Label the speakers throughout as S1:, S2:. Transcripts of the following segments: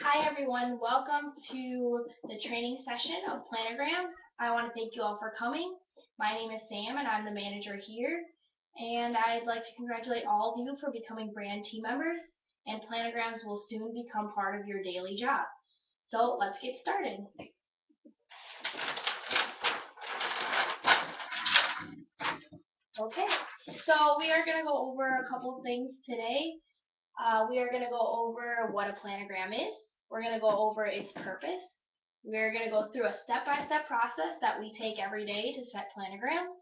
S1: Hi everyone, welcome to the training session of planograms. I want to thank you all for coming. My name is Sam and I'm the manager here, and I'd like to congratulate all of you for becoming brand team members, and planograms will soon become part of your daily job. So let's get started. Okay, so we are going to go over a couple things today. We are going to go over what a planogram is. We're going to go over its purpose. We're going to go through a step-by-step process that we take every day to set planograms.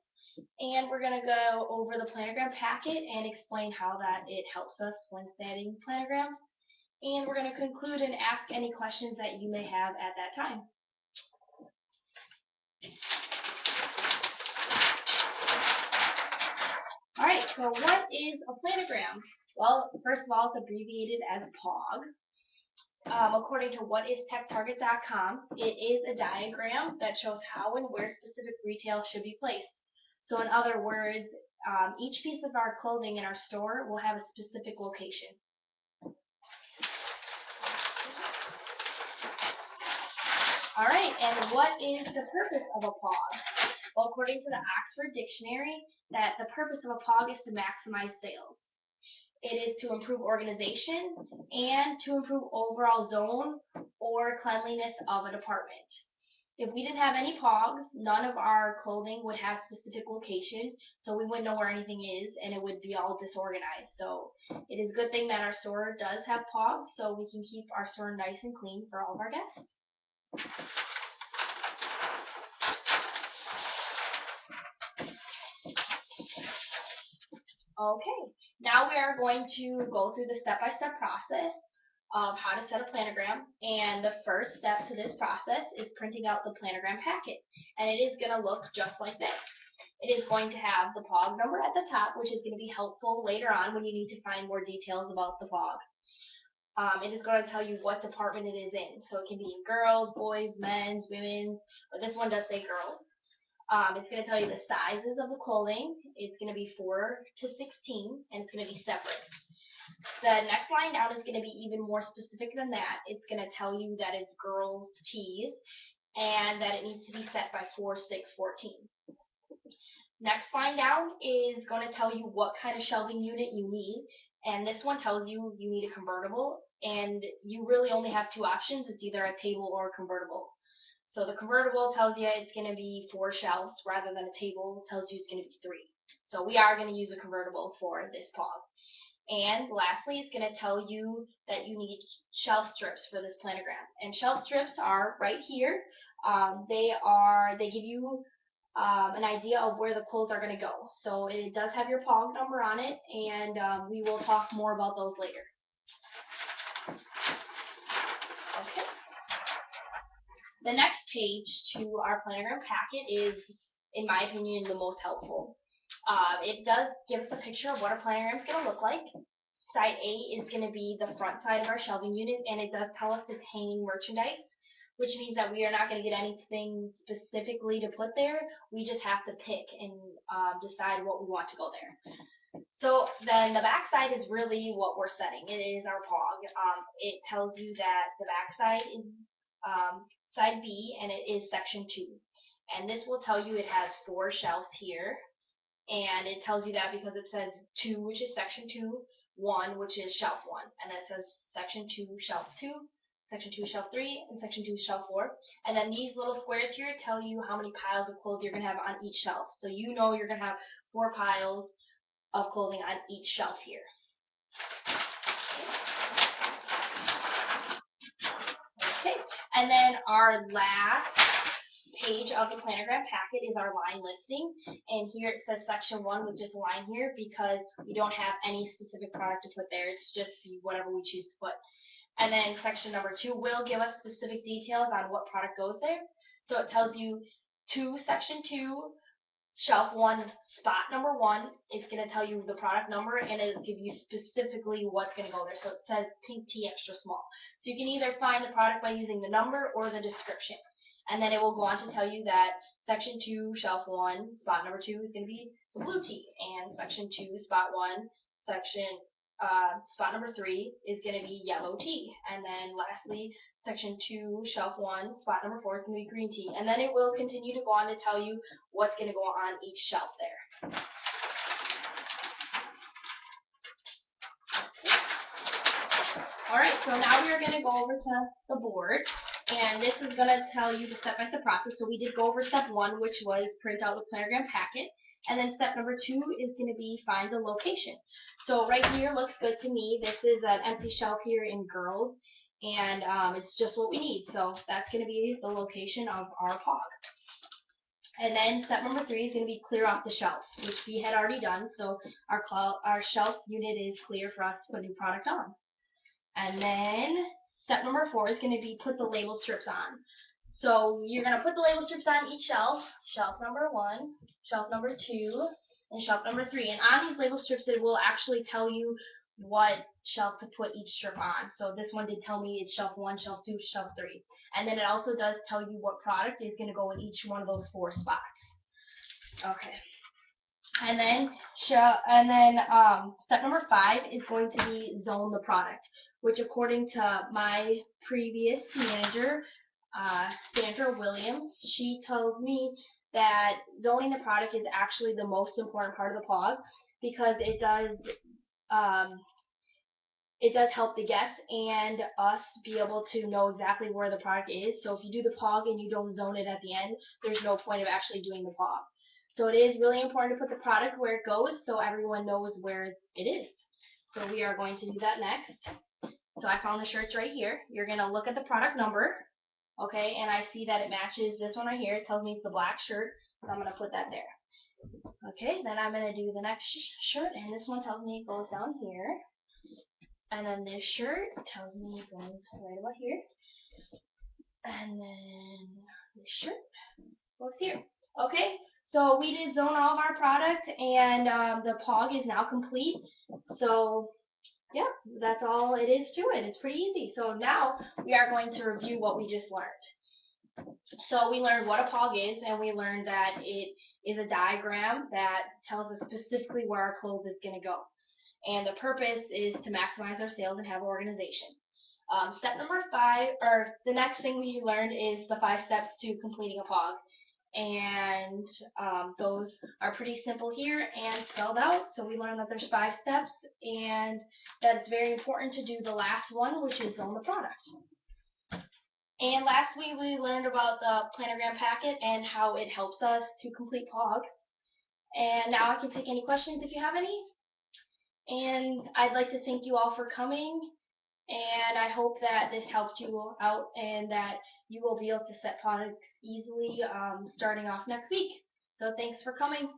S1: And we're going to go over the planogram packet and explain how that it helps us when setting planograms. And we're going to conclude and ask any questions that you may have at that time. Alright, so what is a planogram? Well, first of all, it's abbreviated as POG. According to whatistechtarget.com, it is a diagram that shows how and where specific retail should be placed. So in other words, each piece of our clothing in our store will have a specific location. Alright, and what is the purpose of a POG? Well, according to the Oxford Dictionary, that the purpose of a POG is to maximize sales. It is to improve organization and to improve overall zone or cleanliness of a department. If we didn't have any POGs, none of our clothing would have specific location, so we wouldn't know where anything is, and it would be all disorganized. So it is a good thing that our store does have POGs, so we can keep our store nice and clean for all of our guests. Okay, now we are going to go through the step-by-step process of how to set a planogram, and the first step to this process is printing out the planogram packet, and it is going to look just like this. It is going to have the POG number at the top, which is going to be helpful later on when you need to find more details about the POG. It is going to tell you what department it is in, so it can be girls, boys, men's, women's, but this one does say girls. It's going to tell you the sizes of the clothing. It's going to be 4 to 16, and it's going to be separate. The next line down is going to be even more specific than that. It's going to tell you that it's girls' tees and that it needs to be set by 4, 6, 14. Next line down is going to tell you what kind of shelving unit you need, and this one tells you you need a convertible, and you really only have two options. It's either a table or a convertible. So the convertible tells you it's going to be 4 shelves rather than a table tells you it's going to be 3. So we are going to use a convertible for this POG. And lastly, it's going to tell you that you need shelf strips for this planogram. And shelf strips are right here. They give you an idea of where the clothes are going to go. So it does have your POG number on it, and we will talk more about those later. Okay. The next page to our planogram packet is, in my opinion, the most helpful. It does give us a picture of what our planogram is going to look like. Side A is going to be the front side of our shelving unit, and it does tell us it's hanging merchandise, which means that we are not going to get anything specifically to put there. We just have to pick and decide what we want to go there. So then the back side is really what we're setting. It is our POG. It tells you that the back side is side B, and it is section 2. And this will tell you it has 4 shelves here, and it tells you that because it says 2, which is section 2, 1, which is shelf 1, and then it says section 2, shelf 2, section 2, shelf 3, and section 2, shelf 4. And then these little squares here tell you how many piles of clothes you're going to have on each shelf. So you know you're going to have 4 piles of clothing on each shelf here. Okay, and then our last page of the planogram packet is our line listing, and here it says section 1 with just a line here because we don't have any specific product to put there. It's just whatever we choose to put. And then section number 2 will give us specific details on what product goes there. So it tells you section 2, shelf 1, spot number 1. It's going to tell you the product number, and it'll give you specifically what's going to go there. So it says pink tea extra small. So you can either find the product by using the number or the description. And then it will go on to tell you that section 2, shelf 1, spot number 2 is going to be the blue tea, and section 2, spot 1, section spot number 3 is going to be yellow tea. And then lastly, section 2, shelf 1, spot number 4 is going to be green tea. And then it will continue to go on to tell you what's going to go on each shelf there. Alright, so now we are going to go over to the board, and this is going to tell you the step-by-step process. So we did go over step 1, which was print out the planogram packet, and then step number 2 is going to be find the location. So right here looks good to me. This is an empty shelf here in girls, and it's just what we need. So that's going to be the location of our POG. And then step number 3 is going to be clear off the shelves, which we had already done, so our shelf unit is clear for us to put new product on. And then step number 4 is going to be put the label strips on. So you're going to put the label strips on each shelf, shelf number 1, shelf number 2, and shelf number 3. And on these label strips it will actually tell you what shelf to put each strip on. So this one did tell me it's shelf 1, shelf 2, shelf 3. And then it also does tell you what product is going to go in each one of those 4 spots. Okay. And then step number 5 is going to be zone the product, which according to my previous manager, Sandra Williams, she told me that zoning the product is actually the most important part of the POG, because it does help the guests and us be able to know exactly where the product is. So if you do the POG and you don't zone it at the end, there's no point of actually doing the POG. So it is really important to put the product where it goes so everyone knows where it is. So we are going to do that next. So I found the shirts right here. You're going to look at the product number, okay, and I see that it matches this one right here. It tells me it's the black shirt, so I'm going to put that there. Okay, then I'm going to do the next shirt, and this one tells me it goes down here. And then this shirt tells me it goes right about here. And then this shirt goes here. Okay, so we did zone all of our product, and the POG is now complete. So yeah, that's all it is to it. It's pretty easy. So now we are going to review what we just learned. So we learned what a POG is, and we learned that it is a diagram that tells us specifically where our clothes is going to go. And the purpose is to maximize our sales and have organization. Step number 5, or the next thing we learned, is the 5 steps to completing a POG. And those are pretty simple here and spelled out. So we learned that there's 5 steps, and that it's very important to do the last one, which is zone the product. And lastly, we learned about the planogram packet and how it helps us to complete POGs. And now I can take any questions if you have any. And I'd like to thank you all for coming, and I hope that this helped you out and that you will be able to set products easily starting off next week. So thanks for coming.